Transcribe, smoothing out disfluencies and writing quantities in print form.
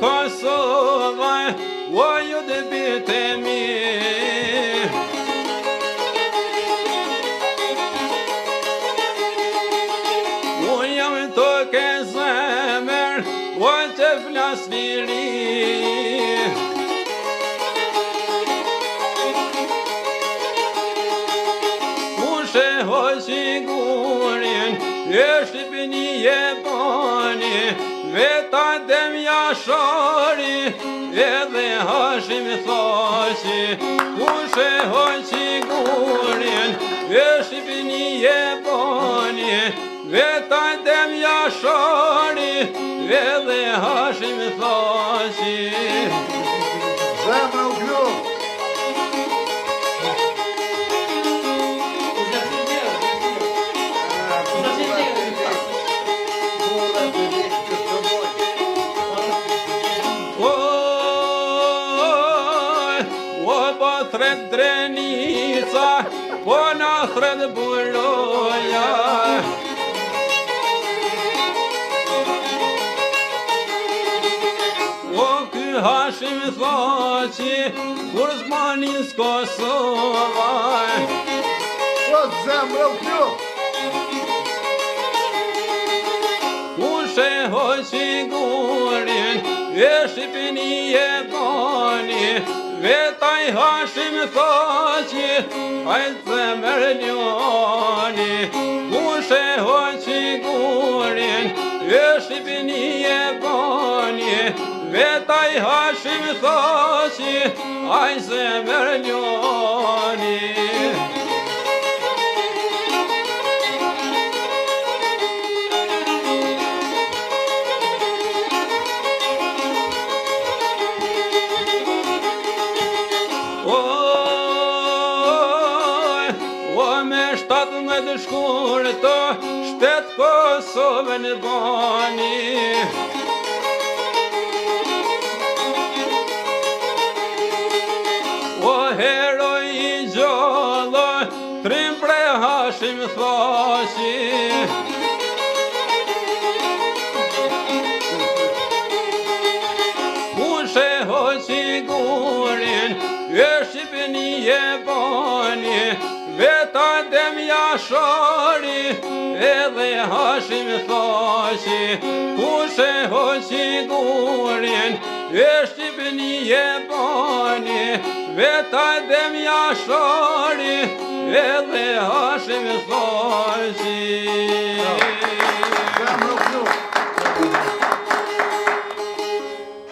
Kosovë, o ju dhe bitë mi. Unë jam të ke zemër, o që flas liri. Hoqigurin, e Shqipëni e bani, veta dem Jashari, edhe Hashim Thaçi. Kushe hoqigurin, e Shqipëni e bani, veta dem Jashari, edhe Hashim Thaçi. Zemra u glu. Thret drenica, po na thret buloja. O ky Hashim Thaçi, kur zmanin s'Kosova. Po zemra u glu. Kushe hoqigurin, e Shqipëni e bani, vetaj Hashim Thaçi, aj zemër ljoni. Kushe hoqigurin, e Shqipëni e bani, vetaj Hashim Thaçi, aj zemër ljoni. Me shkurtë, shtet Kosovën bani. O heroj I gjallë, trim pre Hashim Thaçi. Kushe hoqigurin, e Shqipëni e bani, veta dem Jashari, edhe Hashim Thaçi. Kushe hoqigurin, e Shqipëni e bani, veta dem Jashari, edhe Hashim Thaçi.